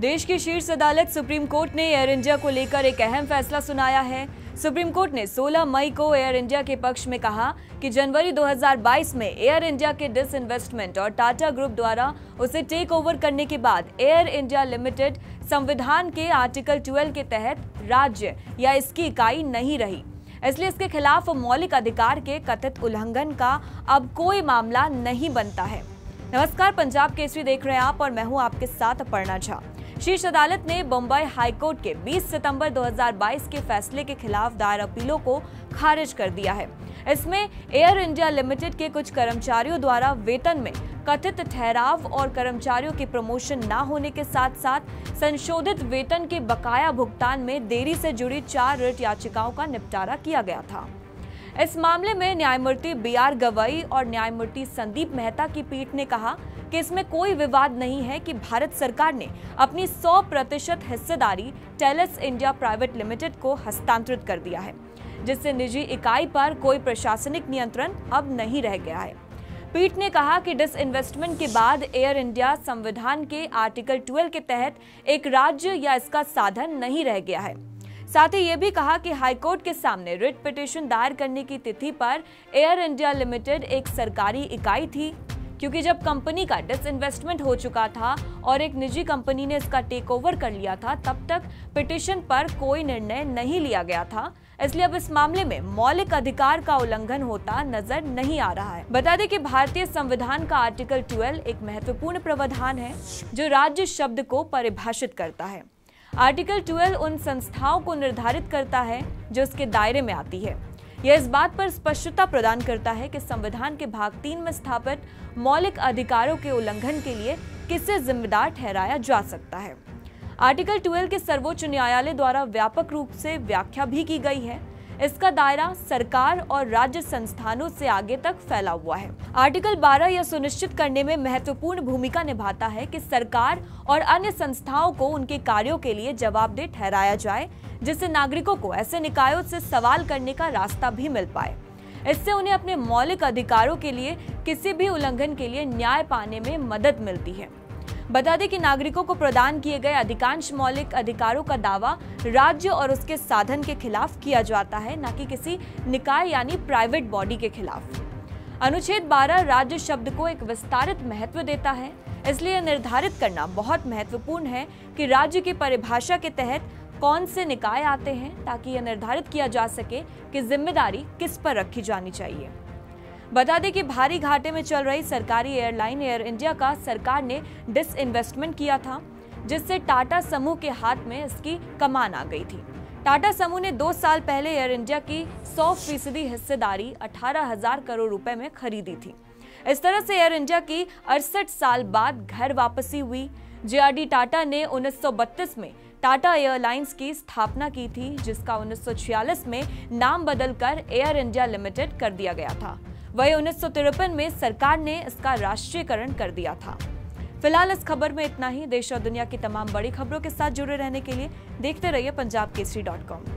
देश की शीर्ष अदालत सुप्रीम कोर्ट ने एयर इंडिया को लेकर एक अहम फैसला सुनाया है। सुप्रीम कोर्ट ने 16 मई को एयर इंडिया के पक्ष में कहा कि जनवरी 2022 में एयर इंडिया के डिसइन्वेस्टमेंट और टाटा ग्रुप द्वारा उसे टेक ओवर करने के बाद एयर इंडिया लिमिटेड संविधान के आर्टिकल 12 के तहत राज्य या इसकी इकाई नहीं रही, इसलिए इसके खिलाफ मौलिक अधिकार के कथित उल्लंघन का अब कोई मामला नहीं बनता है। नमस्कार, पंजाब केसरी देख रहे हैं आप और मैं हूं आपके साथ अपर्णा झा। शीर्ष अदालत ने बम्बई हाईकोर्ट के 20 सितंबर 2022 के फैसले के खिलाफ दायर अपीलों को खारिज कर दिया है। इसमें एयर इंडिया लिमिटेड के कुछ कर्मचारियों द्वारा वेतन में कथित ठहराव और कर्मचारियों के प्रमोशन न होने के साथ साथ संशोधित वेतन के बकाया भुगतान में देरी से जुड़ी 4 रिट याचिकाओं का निपटारा किया गया था। इस मामले में न्यायमूर्ति BR गवई और न्यायमूर्ति संदीप मेहता की पीठ ने कहा कि इसमें कोई विवाद नहीं है कि भारत सरकार ने अपनी 100% हिस्सेदारी टेलस इंडिया प्राइवेट लिमिटेड को हस्तांतरित कर दिया है, जिससे निजी इकाई पर कोई प्रशासनिक नियंत्रण अब नहीं रह गया है। पीठ ने कहा कि डिसइन्वेस्टमेंट के बाद एयर इंडिया संविधान के आर्टिकल 12 के तहत एक राज्य या इसका साधन नहीं रह गया है। साथ ही ये भी कहा कि हाईकोर्ट के सामने रिट पिटीशन दायर करने की तिथि पर एयर इंडिया लिमिटेड एक सरकारी इकाई थी, क्योंकि जब कंपनी का डिसइन्वेस्टमेंट हो चुका था और एक निजी कंपनी ने इसका टेक ओवर कर लिया था, तब तक पिटीशन पर कोई निर्णय नहीं लिया गया था। इसलिए अब इस मामले में मौलिक अधिकार का उल्लंघन होता नजर नहीं आ रहा है। बता दें कि भारतीय संविधान का आर्टिकल 12 एक महत्वपूर्ण प्रावधान है जो राज्य शब्द को परिभाषित करता है। आर्टिकल 12 उन संस्थाओं को निर्धारित करता है जो इसके दायरे में आती है। यह इस बात पर स्पष्टता प्रदान करता है कि संविधान के भाग 3 में स्थापित मौलिक अधिकारों के उल्लंघन के लिए किसे जिम्मेदार ठहराया जा सकता है। आर्टिकल 12 के सर्वोच्च न्यायालय द्वारा व्यापक रूप से व्याख्या भी की गई है। इसका दायरा सरकार और राज्य संस्थानों से आगे तक फैला हुआ है। आर्टिकल 12 यह सुनिश्चित करने में महत्वपूर्ण भूमिका निभाता है कि सरकार और अन्य संस्थाओं को उनके कार्यों के लिए जवाबदेह ठहराया जाए, जिससे नागरिकों को ऐसे निकायों से सवाल करने का रास्ता भी मिल पाए। इससे उन्हें अपने मौलिक अधिकारों के लिए किसी भी उल्लंघन के लिए न्याय पाने में मदद मिलती है। बता दें कि नागरिकों को प्रदान किए गए अधिकांश मौलिक अधिकारों का दावा राज्य और उसके साधन के खिलाफ किया जाता है, न कि किसी निकाय यानी प्राइवेट बॉडी के खिलाफ। अनुच्छेद 12 राज्य शब्द को एक विस्तारित महत्व देता है, इसलिए यह निर्धारित करना बहुत महत्वपूर्ण है कि राज्य की परिभाषा के तहत कौन से निकाय आते हैं, ताकि यह निर्धारित किया जा सके कि जिम्मेदारी किस पर रखी जानी चाहिए। बता दें कि भारी घाटे में चल रही सरकारी एयरलाइन एयर इंडिया का सरकार ने डिसइन्वेस्टमेंट किया था, जिससे टाटा समूह के हाथ में इसकी कमान आ गई थी। टाटा समूह ने 2 साल पहले एयर इंडिया की 100% हिस्सेदारी 18,000 करोड़ रुपए में खरीदी थी। इस तरह से एयर इंडिया की 68 साल बाद घर वापसी हुई। JRD टाटा ने 1932 में टाटा एयरलाइंस की स्थापना की थी, जिसका 1946 में नाम बदलकर एयर इंडिया लिमिटेड कर दिया गया था। वही 1953 में सरकार ने इसका राष्ट्रीयकरण कर दिया था। फिलहाल इस खबर में इतना ही। देश और दुनिया की तमाम बड़ी खबरों के साथ जुड़े रहने के लिए देखते रहिए punjabkesari.com।